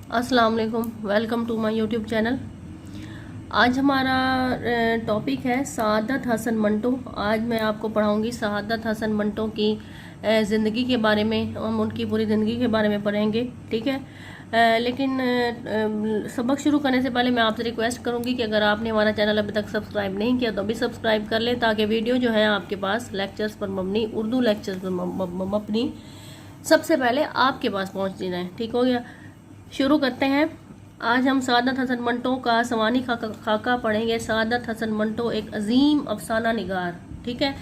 अस्सलाम वालेकुम, welcome to my YouTube channel. आज हमारा टॉपिक है सआदत हसन मंटो। आज मैं आपको पढ़ाऊंगी सआदत हसन मंटो की ज़िंदगी के बारे में। हम उनकी पूरी ज़िंदगी के बारे में पढ़ेंगे, ठीक है। लेकिन सबक शुरू करने से पहले मैं आपसे रिक्वेस्ट करूंगी कि अगर आपने हमारा चैनल अभी तक सब्सक्राइब नहीं किया तो अभी सब्सक्राइब कर लें, ताकि वीडियो जो है आपके पास लेक्चर्स पर मबनी, उर्दू लेक्चर्स पर मबनी सबसे पहले आपके पास पहुँचती रहें। ठीक हो गया, शुरू करते हैं। आज हम सआदत हसन मंटो का सवानी खाका पढ़ेंगे। सआदत हसन मंटो एक अजीम अफसाना निगार, ठीक है।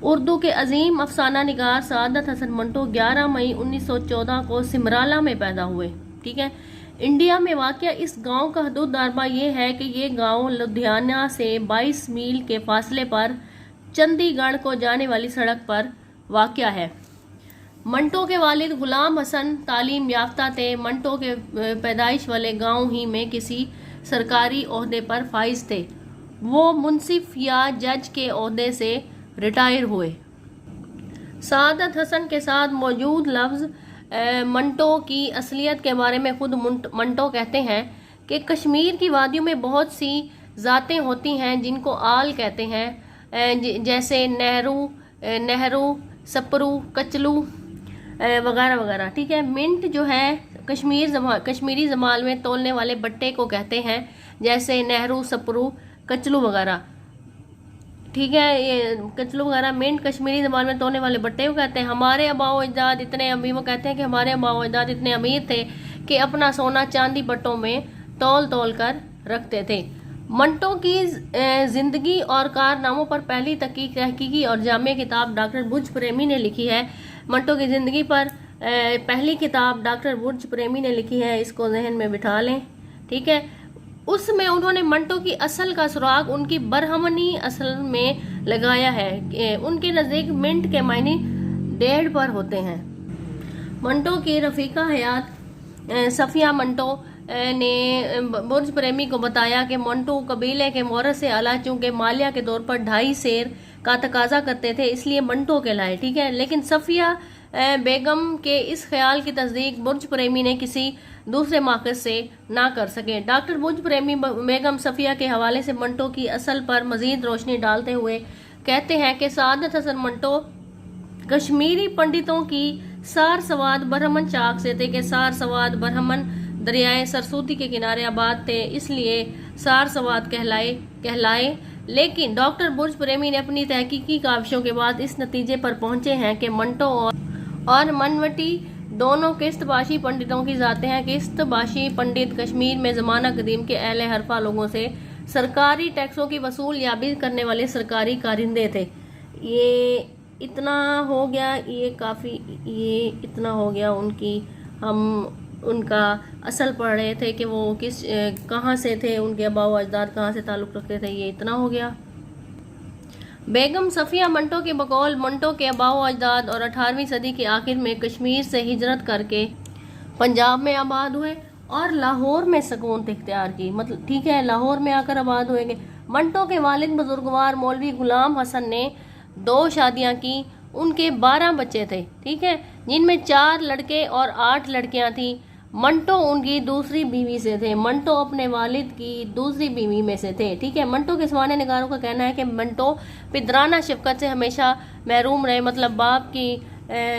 उर्दू के अजीम अफसाना निगार सआदत हसन मंटो 11 मई 1914 को सिमराला में पैदा हुए, ठीक है। इंडिया में वाक़या इस गांव का हदूद दारबा ये है कि ये गांव लुधियाना से 22 मील के फासले पर चंडीगढ़ को जाने वाली सड़क पर वाक़या है। मंटो के वालिद गुलाम हसन तालीम याफ्ता थे। मंटो के पैदाइश वाले गांव ही में किसी सरकारी ओहदे पर फाइज थे। वो मुंसिफ या जज के ओहदे से रिटायर हुए। सआदत हसन के साथ मौजूद लफ्ज़ मंटो की असलियत के बारे में खुद मंटो कहते हैं कि कश्मीर की वादियों में बहुत सी ज़ातें होती हैं जिनको आल कहते हैं, जैसे नेहरू, सपरू, कचलू वगैरह वगैरह, ठीक है। मिंट जो है कश्मीरी जमाल में तोलने वाले बट्टे को कहते हैं, जैसे नेहरू, सपरू, कचलू वगैरह, ठीक है। ये कचलू वगैरह मिंट कश्मीरी जमाल में तोलने वाले बट्टे को कहते हैं। हमारे अबाओ अजदाद इतने अमीर, वो कहते हैं कि हमारे अबाओ अजदाद इतने अमीर थे कि अपना सोना चांदी बट्टों में तौल तौल कर रखते थे। मंटो की ज़िंदगी और कारनामों पर पहली तहकीकी और जामे किताब डॉक्टर बुर्ज प्रेमी ने लिखी है। मंटो की ज़िंदगी पर पहली किताब डॉक्टर बुर्ज प्रेमी ने लिखी है, इसको जहन में बिठा लें, ठीक है। उसमें उन्होंने मंटो की असल का सुराग उनकी बरहमनी असल में लगाया है। उनके नज़दीक मिंट के मायने 1.5 पर होते हैं। मंटो की रफ़ीका हयात सफ़िया मंटो ने बुर्ज प्रेमी को बताया कि मंटो कबीले के मोहर से आला चूंकि मालिया के तौर पर 2.5 सेर का तकाजा करते थे, इसलिए मंटो कहलाए, ठीक है। लेकिन सफ़िया बेगम के इस ख्याल की तस्दीक बुर्ज प्रेमी ने किसी दूसरे माकस से ना कर सके। डॉक्टर बुर्ज प्रेमी बेगम सफ़िया के हवाले से मंटो की असल पर मज़ीद रोशनी डालते हुए कहते हैं कि सआदत हसन मंटो कश्मीरी पंडितों की सार सवाद बरहमन चाक से थे कि सार सवाद बरहमन दरियाए सरस्वती के किनारे आबाद थे, इसलिए सार सवाद कहलाए। लेकिन डॉक्टर बुर्ज प्रेमी ने अपनी तहकीकी काविशों के बाद इस नतीजे पर पहुंचे हैं कि मंटो और मनवटी दोनों किस्तबाशी पंडितों की जाते हैं। किस्तबाशी पंडित कश्मीर में ज़माना कदीम के अहले हरफा लोगों से सरकारी टैक्सों की वसूल याबी करने वाले सरकारी कारिंदे थे। ये इतना हो गया, ये इतना हो गया हम उनका असल पढ़ रहे थे कि वो कहाँ से थे, उनके अबाओ अजदाद कहाँ से ताल्लुक़ रखते थे, ये इतना हो गया। बेगम सफ़िया मंटो के बकौल मंटो के अबाओ अजदाद और 18वीं सदी के आखिर में कश्मीर से हिजरत करके पंजाब में आबाद हुए और लाहौर में सकून इख्तियार की, मतलब ठीक है, लाहौर में आकर आबाद हुए। मंटो के वालिद बुजुर्गवार मौलवी गुलाम हसन ने 2 शादियाँ की। उनके 12 बच्चे थे, ठीक है, जिनमें 4 लड़के और 8 लड़कियाँ थीं। मंटो उनकी दूसरी बीवी से थे। मंटो अपने वालिद की दूसरी बीवी में से थे, ठीक है। मंटो के सवाने निगारों का कहना है कि मंटो पिदराना शफकत से हमेशा महरूम रहे, मतलब बाप की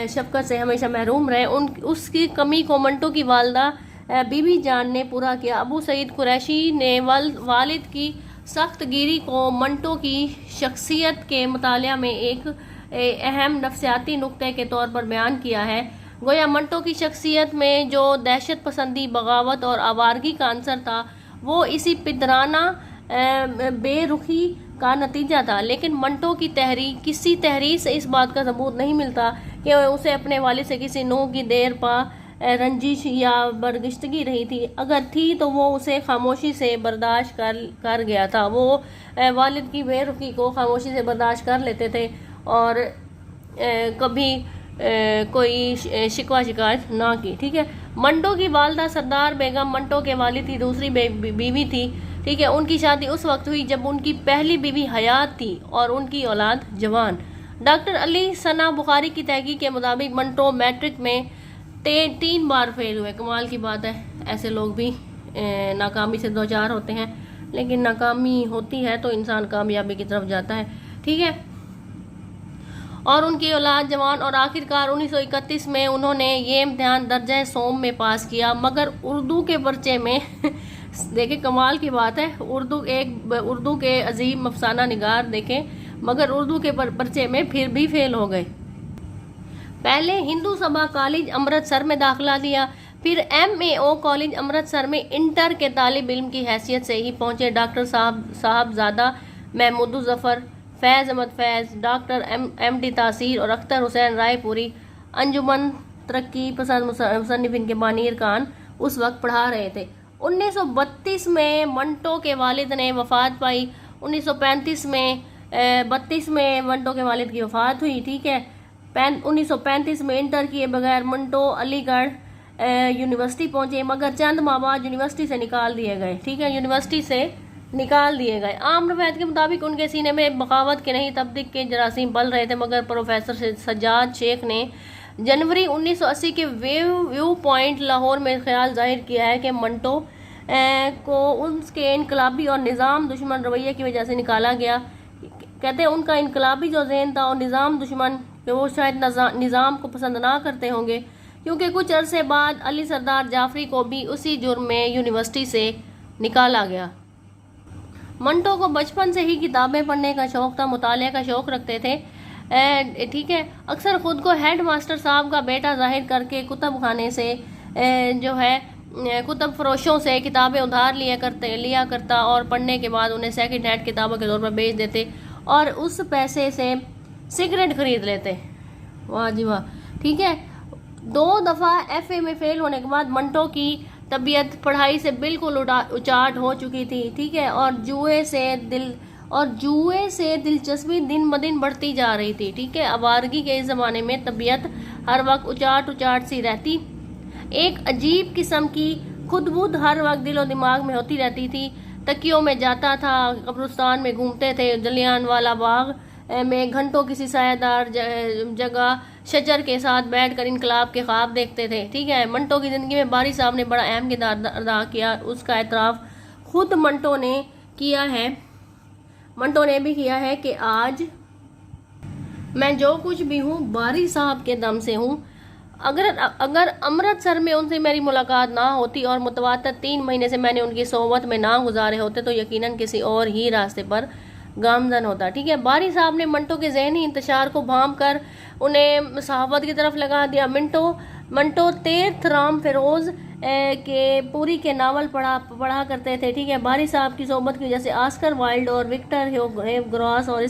शफकत से हमेशा महरूम रहे। उसकी कमी को मंटो की वालदा बीबी जान ने पूरा किया। अबू सईद कुरैशी ने वालिद की सख्त गिरी को मंटो की शख्सियत के मुतालिया में एक अहम नफ्सियाती नुक्ते के तौर पर बयान किया है। गोया मंटो की शख्सियत में जो दहशत पसंदी, बगावत और आवारगी का अंसर था, वो इसी पिदराना बेरुखी का नतीजा था। लेकिन मंटो की किसी तहरीर से इस बात का सबूत नहीं मिलता कि उसे अपने वालिद से किसी नूह की देर पा रंजिश या बरगिश्तगी रही थी। अगर थी तो वो उसे खामोशी से बर्दाश्त कर गया था। वो वालिद की बेरुखी को खामोशी से बर्दाश्त कर लेते थे और कभी कोई शिकवा शिकायत ना की, ठीक है। मंटो की वालदा सरदार बेगम मंटो के वालिद की दूसरी बीवी थी, ठीक है। उनकी शादी उस वक्त हुई जब उनकी पहली बीवी हयात थी और उनकी औलाद जवान। डॉक्टर अली सना बुखारी की तहकीक के मुताबिक मंटो मैट्रिक में 3 बार फेल हुए। कमाल की बात है, ऐसे लोग भी नाकामी से दो चार होते हैं, लेकिन नाकामी होती है तो इंसान कामयाबी की तरफ जाता है, ठीक है। और उनकी औलाद जवान, और आखिरकार 1931 में उन्होंने ये इम्तिहान दर्जा सोम में पास किया, मगर उर्दू के पर्चे में देखें कमाल की बात है, उर्दू के अजीम अफसाना निगार देखें, मगर उर्दू के पर्चे में फिर भी फेल हो गए। पहले हिंदू सभा कॉलेज अमृतसर में दाखिला लिया, फिर MAO कॉलेज अमृतसर में इंटर के तालिब इल्म की हैसियत से ही पहुंचे डॉक्टर साहबजादा महमूद जफ़र, फैज़ अहमद फैज़, डॉक्टर MD तासीर और अख्तर हुसैन रायपुरी अंजुमन तरक्की पसंद मुसन्निफ़िन के बानी अरकान उस वक्त पढ़ा रहे थे। 1932 में मंटो के वालिद ने वफ़ात पाई, 1935 में 32 में मंटो के वालिद की वफ़ात हुई, ठीक है। 1935 में इंटर किए बगैर मंटो अलीगढ़ यूनिवर्सिटी पहुंचे, मगर चंद माह बाद यूनिवर्सिटी से निकाल दिए गए, ठीक है, यूनिवर्सिटी से निकाल दिए गए। आम रवायत के मुताबिक उनके सीने में बगावत के नहीं तब्दील के जरासीम पल रहे थे, मगर प्रोफेसर सज्जाद शेख ने जनवरी 1980 के व्यू पॉइंट लाहौर में ख्याल जाहिर किया है कि मंटो को उसके इनकलाबी और निज़ाम दुश्मन रवैये की वजह से निकाला गया। कहते हैं उनका इनकलाबी जो ज़हन था और निज़ाम दुश्मन, कि वो शायद निज़ाम को पसंद ना करते होंगे, क्योंकि कुछ अरसे बाद अली सरदार जाफरी को भी उसी जुर्म में यूनिवर्सिटी से निकाला गया। मंटो को बचपन से ही किताबें पढ़ने का शौक़ था, मुताले का शौक़ रखते थे, ठीक है। अक्सर ख़ुद को हेड मास्टर साहब का बेटा जाहिर करके कुतुब खाने से जो है कुतुब फरोशों से किताबें उधार लिया करता और पढ़ने के बाद उन्हें सेकंड हैंड किताबों के तौर पर बेच देते और उस पैसे से सिगरेट खरीद लेते। वाह जी वाह, ठीक है। 2 दफ़ा FA में फेल होने के बाद मंटो की तबीयत पढ़ाई से बिल्कुल उचाट हो चुकी थी, ठीक है, और जुए से दिलचस्पी दिन ब दिन बढ़ती जा रही थी, ठीक है। आवारगी के इस ज़माने में तबीयत हर वक्त उचाट सी रहती, एक अजीब किस्म की खुदबुद हर वक्त दिलो दिमाग में होती रहती थी। तकियों में जाता था, कब्रिस्तान में घूमते थे, जलियांवाला बाग में घंटों किसी सायादार जगह शजर के साथ बैठकर इनकलाब के ख्वाब देखते थे, ठीक है। मंटो की ज़िंदगी में बारी साहब ने बड़ा अहम किरदार अदा किया, उसका एतराफ़ खुद मंटो ने भी किया है कि आज मैं जो कुछ भी हूँ बारी साहब के दम से हूँ। अगर अमृतसर में उनसे मेरी मुलाकात ना होती और मुतवातर 3 महीने से मैंने उनकी सोहबत में ना गुजारे होते तो यकीनन किसी और ही रास्ते पर गामजन होता, ठीक है। बारी साहब ने मंटो के ज़हनी इंतशार को भांप कर उन्हें सहावत की तरफ लगा दिया। मंटो तीर्थ राम फिरोज़ के पूरी के नावल पढ़ा करते थे, ठीक है। बारी साहब की सोहबत की वजह से ऑस्कर वाइल्ड और विक्टर ह्यूगो और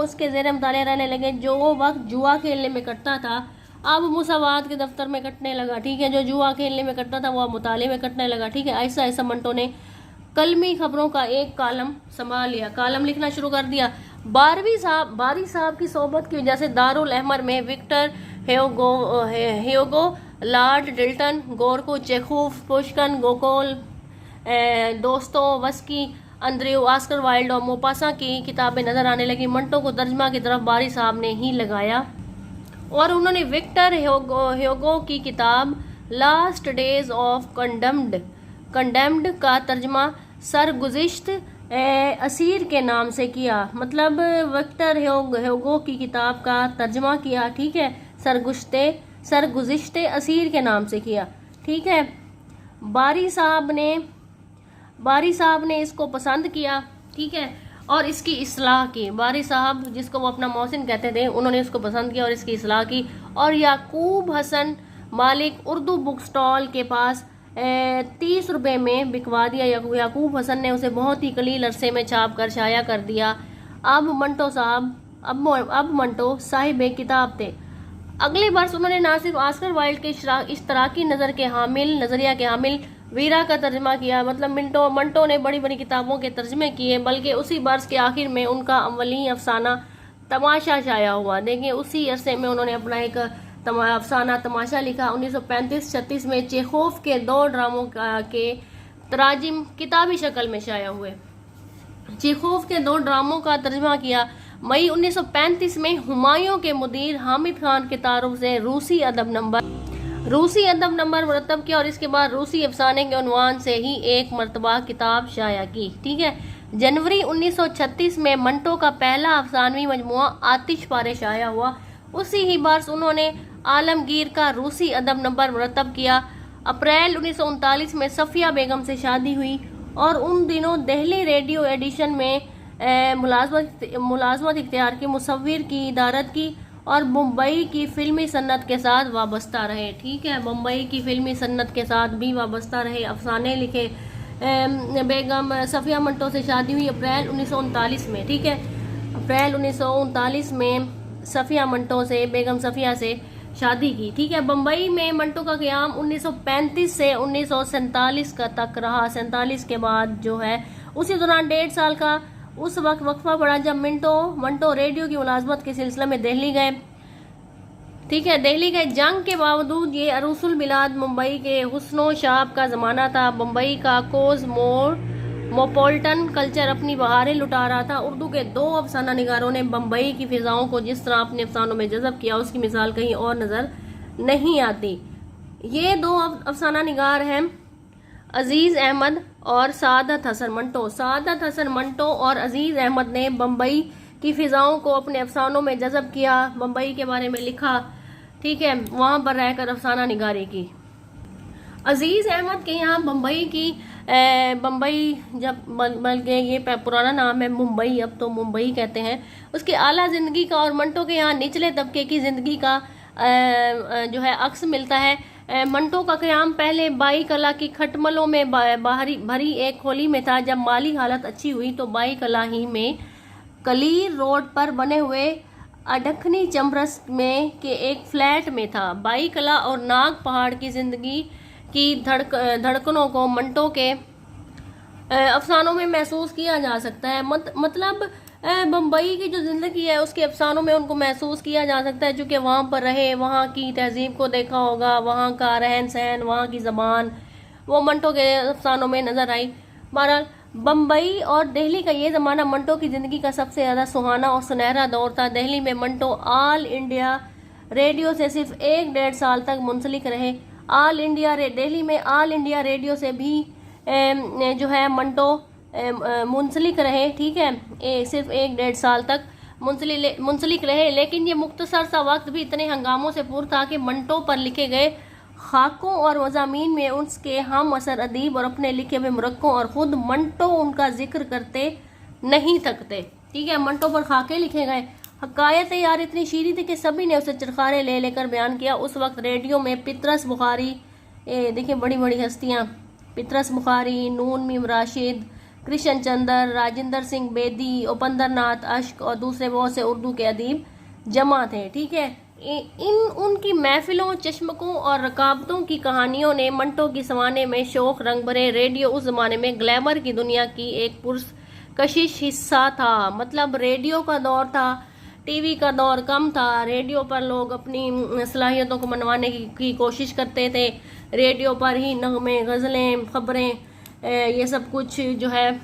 उसके ज़ेर मुतालिया रहने लगे। जो वक्त जुआ खेलने में कटता था अब मुसावात के दफ्तर में कटने लगा, ठीक है। जो जुआ खेलने में कटता था वह मुताले में कटने लगा, ठीक है। ऐसा ऐसा मंटो ने कलमी खबरों का एक कॉलम संभाल लिया, कॉलम लिखना शुरू कर दिया। बारी साहब की सोहबत की वजह से दारुल अहमर में Victor Hugo, Lord Dilton, Gorky, Chekhov, Pushkin, Gogol, Dostoevsky, Andreyev, Oscar Wilde और मोपासा की किताबें नजर आने लगी। मंटो को तर्जमा की तरफ बारी साहब ने ही लगाया और उन्होंने विक्टर ह्यूगो की किताब लास्ट डेज ऑफ कंडेम्ड का तर्जमा सरगुज़िश्त असीर के नाम से किया। मतलब विक्टर ह्यूगो की किताब का तर्जमा किया, ठीक है, सरगुज़िश्त असीर के नाम से किया, ठीक है। बारी साहब ने इसको पसंद किया, ठीक है, और इसकी इस्लाह की। बारी साहब जिसको वो अपना मोहसिन कहते थे, उन्होंने इसको पसंद किया और इसकी इस्लाह की और याकूब हसन मालिक उर्दू बुक स्टॉल के पास 30 रुपये में बिकवा दिया। याकूब हसन ने उसे बहुत ही कलील अरसे में छाप कर शाया कर दिया। अब मंटो साहिब एक किताब थे। अगले वर्ष उन्होंने ना सिर्फ ऑस्कर वाइल्ड के इश्तराकी नज़रिया के हामिल वीरा का तर्जमा किया, मतलब मंटो ने बड़ी बड़ी किताबों के तर्जमे किए, बल्कि उसी बरस के आखिर में उनका अव्वली अफसाना तमाशा शाया हुआ। देखिए उसी अरसे में उन्होंने अपना एक अफसाना तमाशा लिखा। 1935-36 में चेखोव के 2 ड्रामों के तराजिम किताबी शक्ल में शाया हुए। चेखोव के 2 ड्रामों का तर्जमा किया। मई 1935 में हुमायूं के मुदीर हामिद खान के तारुफ से रूसी अदब नंबर रूसी अदब नंबर मुरतब किया और इसके बाद रूसी अफसाने के उन्वान से ही एक मरतबा किताब शाया की। ठीक है, जनवरी 1936 में मंटो का पहला अफसानवी मजमुआ आतिशपारे शाया हुआ। उसी ही बरस उन्होंने आलमगीर का रूसी अदब नंबर मुरतब किया। अप्रैल 1939 में सफ़िया बेगम से शादी हुई और उन दिनों दिल्ली रेडियो एडिशन में मुलाजमत इख्तियार की, मुसव्विर की इदारत की और मुंबई की फिल्मी सन्नत के साथ वाबस्ता रहे। ठीक है, मुंबई की फिल्मी सन्नत के साथ भी वाबस्ता रहे, अफसाने लिखे। बेगम सफ़िया मंटो से शादी हुई अप्रैल 1939 में। ठीक है, अप्रैल 1939 में सफ़िया मंटो से, बेगम सफ़िया से शादी की। ठीक है, बम्बई में मंटो का क़याम 1935 से 1947 का तक रहा। 47 के बाद जो है उसी दौरान 1.5 साल का उस वक्त वक्फा पड़ा जब मंटो रेडियो की मुलाजमत के सिलसिले में दिल्ली गए। ठीक है, दिल्ली गए। जंग के बावजूद ये अरूसुल मिलाद मुंबई के हुस्नो शाब का ज़माना था। मुंबई का मोपोल्टन कल्चर अपनी बहारें लुटा रहा था। उर्दू के 2 अफसाना निगारों ने बम्बई की फिजाओं को जिस तरह अपने अफसानों में जज़ब किया, उसकी मिसाल कहीं और नज़र नहीं आती। ये 2 अफसाना निगार हैं अजीज़ अहमद और सादत हसन मंटो। सादत हसन मंटो और अजीज़ अहमद ने बम्बई की फिजाओं को अपने अफसानों में जज़ब किया, बम्बई के बारे में लिखा। ठीक है, वहाँ पर रहकर अफसाना निगारी की। अजीज़ अहमद के यहाँ बम्बई जब बल्कि ये पुराना नाम है मुंबई, अब तो मुंबई कहते हैं, उसकी आला ज़िंदगी का और मंटो के यहाँ निचले तबके की ज़िंदगी का जो है अक्स मिलता है। मंटो का क़याम पहले बाई कला की खटमलों में भरी एक खोली में था। जब माली हालत अच्छी हुई तो बाई कला ही में कलीर रोड पर बने हुए अडखनी चमरस में के एक फ्लैट में था। बाई कला और नाग पहाड़ की ज़िंदगी की धड़कनों को मंटो के अफसानों में महसूस किया जा सकता है। मतलब बम्बई की जो ज़िंदगी है उसके अफसानों में उनको महसूस किया जा सकता है, चूँकि वहाँ पर रहे, वहाँ की तहजीब को देखा होगा, वहाँ का रहन सहन, वहाँ की ज़बान, वो मंटो के अफसानों में नज़र आई। बहरहाल बम्बई और दिल्ली का ये ज़माना मंटो की ज़िंदगी का सबसे ज़्यादा सुहाना और सुनहरा दौर था। दिल्ली में मंटो ऑल इंडिया रेडियो से सिर्फ 1.5 साल तक मुंसलिक रहे। दिल्ली में ऑल इंडिया रेडियो से भी जो है मंटो मुंसलिक रहे। ठीक है, सिर्फ 1.5 साल तक मुंसलिक रहे, लेकिन ये मुख्तसर सा वक्त भी इतने हंगामों से पूर था कि मंटो पर लिखे गए खाकों और मज़ामीन में उसके हम असर अदीब और अपने लिखे हुए मुरक्कों और ख़ुद मंटो उनका जिक्र करते नहीं थकते। ठीक है, मंटो पर खाके लिखे गए। हकायत यार इतनी शीरी थी कि सभी ने उसे चरखारे ले लेकर बयान किया। उस वक्त रेडियो में पितरस बुखारी, देखिए बड़ी बड़ी हस्तियाँ, पितरस बुखारी, नून मीम राशिद, कृष्ण चंद्र, राजेंद्र सिंह बेदी, उपेंद्र नाथ अश्क और दूसरे बहुत से उर्दू के अदीब जमा थे। ठीक है, उनकी महफिलों, चश्मकों और रकाबतों की कहानियों ने मंटो की सवाने में शौक रंग भरे। रेडियो उस जमाने में ग्लैमर की दुनिया की एक पुरकशिश हिस्सा था। मतलब रेडियो का दौर था, टीवी का दौर कम था। रेडियो पर लोग अपनी सलाहियतों को मनवाने की कोशिश करते थे। रेडियो पर ही नगमे, गज़लें, ख़बरें, ये सब कुछ जो है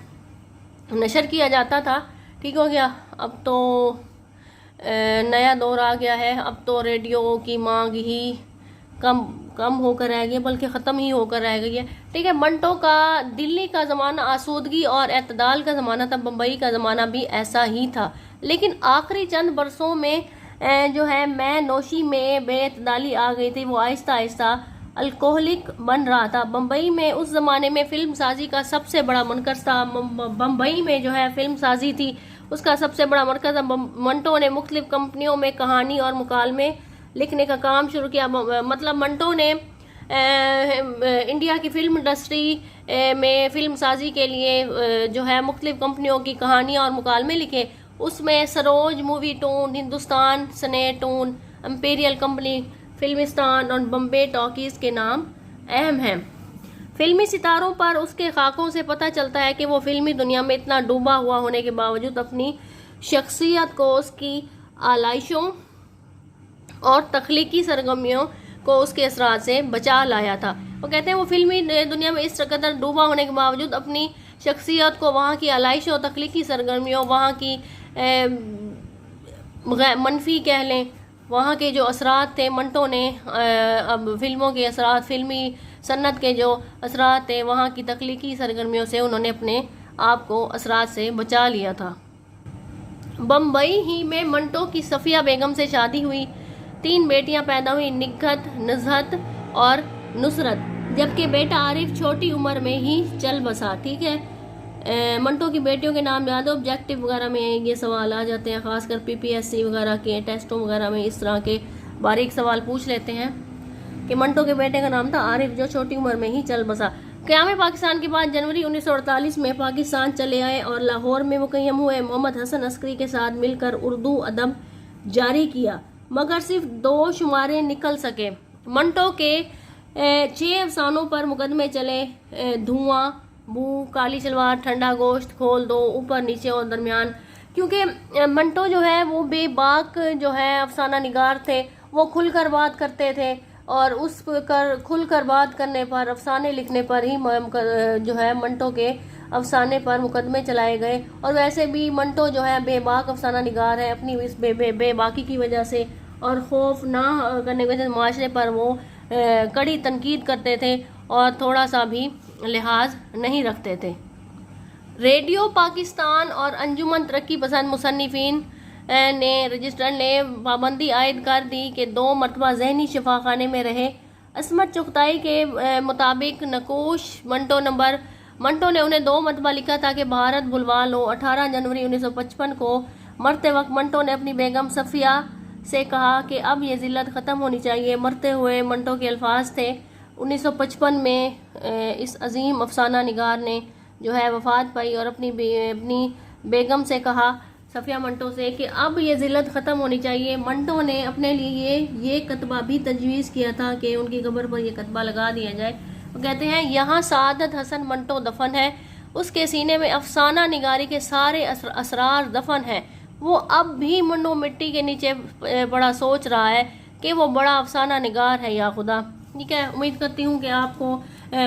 नशर किया जाता था। ठीक हो गया। अब तो नया दौर आ गया है। अब तो रेडियो की मांग ही कम होकर रह गई, बल्कि ख़त्म ही होकर रह गई है। ठीक है, मंटो का दिल्ली का ज़माना आसूदगी और एतदाल का ज़माना था। बम्बई का ज़माना भी ऐसा ही था, लेकिन आखिरी चंद बरसों में जो है मैं नोशी में बेअतदाली आ गई थी। वो आहिस्ता आहिस्ता अल्कोहलिक बन रहा था। बम्बई में उस ज़माने में फ़िल्म साजी का सबसे बड़ा मरकज़ था। बम्बई में जो है फ़िल्म साजी थी, उसका सबसे बड़ा मरकज़ था। मंटो ने मुख्तलिफ़ कंपनियों में कहानी और मुकालमे लिखने का काम शुरू किया। मतलब मंटो ने इंडिया की फ़िल्म इंडस्ट्री में फ़िल्म साजी के लिए जो है मुख्तलिफ़ कंपनियों की कहानियाँ और मुकालमे लिखे। उसमें Saroj Movietone, Hindustan Cinetone, Imperial company, Filmistan और बम्बे टॉकीज़ के नाम अहम हैं। फिल्मी सितारों पर उसके खाकों से पता चलता है कि वो फिल्मी दुनिया में इतना डूबा हुआ होने के बावजूद अपनी शख्सियत को, उसकी आलाइशों और तख्लीकी सरगर्मियों को उसके असरात से बचा लाया था। वो कहते हैं वो फिल्मी दुनिया में इस कदर डूबा होने के बावजूद अपनी शख्सियत को, वहाँ की आलाइशों, तख्लीकी सरगर्मियों, वहाँ की मनफी कह लें वहाँ के जो असरात थे मंटो ने अब फिल्मों के असरात, फिल्मी सन्नत के जो असरात थे, वहाँ की तख्लीकी सरगर्मियों से उन्होंने अपने आप को असरात से बचा लिया था। बम्बई ही में मंटो की सफ़िया बेगम से शादी हुई। 3 बेटियां पैदा हुई, निगहत, नज़हत और नुसरत, जबकि बेटा आरिफ छोटी उम्र में ही चल बसा। ठीक है, मंटो की बेटियों के नाम याद हो, ऑब्जेक्टिव वगैरह में ये सवाल आ जाते हैं, खासकर पीपीएससी वगैरह के टेस्टों वगैरह में इस तरह के बारीक सवाल पूछ लेते हैं कि मंटो के बेटे का नाम था आरिफ जो छोटी उम्र में ही चल बसा। क़याम पाकिस्तान के बाद जनवरी 1948 में पाकिस्तान चले आए और लाहौर में मुक़य्यम हुए। मोहम्मद हसन अस्करी के साथ मिलकर उर्दू अदब जारी किया, मगर सिर्फ 2 शुमारे निकल सके। मंटो के 6 अफसानों पर मुकदमे चले, धुआं, बू, काली सलवार, ठंडा गोश्त, खोल दो, ऊपर नीचे और दरमियान। क्योंकि मंटो जो है वो बेबाक जो है अफसाना निगार थे, वो खुलकर बात करते थे और उस खुलकर बात करने पर, अफसाने लिखने पर ही जो है मंटो के अफसाने पर मुकदमे चलाए गए। और वैसे भी मंटो जो है बेबाक अफसाना निगार है, अपनी इस बेबाकी की वजह से और खौफ ना करने की वजह से माशरे पर वो कड़ी तनकीद करते थे और थोड़ा सा भी लिहाज नहीं रखते थे। रेडियो पाकिस्तान और अंजुमन तरक्की पसंद मुसन्निफीन ने रजिस्टर ने पाबंदी आयद कर दी कि 2 मरतबा जहनी शफाखाने में रहे। असमत चुगताई के मुताबिक नकोश मंटो ने उन्हें 2 मरतबा लिखा था कि भारत भुलवा लो। 18 जनवरी 1955 को मरते वक्त मंटो ने अपनी बेगम सफ़िया से कहा कि अब ये ज़िल्लत ख़त्म होनी चाहिए। मरते हुए मंटो के अल्फाज थे। 1955 में इस अजीम अफसाना निगार ने जो है वफ़ात पाई और अपनी बेगम से कहा, सफ़िया मंटो से, कि अब ये ज़िल्लत ख़त्म होनी चाहिए। मंटो ने अपने लिए ये कतबा भी तजवीज़ किया था कि उनकी कब्र पर यह कतबा लगा दिया जाए। वो कहते हैं, यहाँ सादत हसन मंटो दफन है, उसके सीने में अफसाना निगारी के सारे असरार दफन हैं। वो अब भी मुंडो मिट्टी के नीचे बड़ा सोच रहा है कि वो बड़ा अफसाना निगार है या खुदा। ठीक है, उम्मीद करती हूँ कि आपको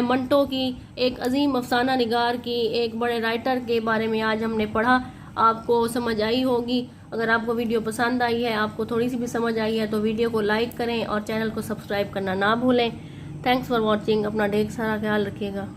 मंटो की एक अजीम अफसाना निगार की, एक बड़े राइटर के बारे में आज हमने पढ़ा, आपको समझ आई होगी। अगर आपको वीडियो पसंद आई है, आपको थोड़ी सी भी समझ आई है, तो वीडियो को लाइक करें और चैनल को सब्सक्राइब करना ना भूलें। Thanks for watching. अपना ढेर सारा ख्याल रखिएगा।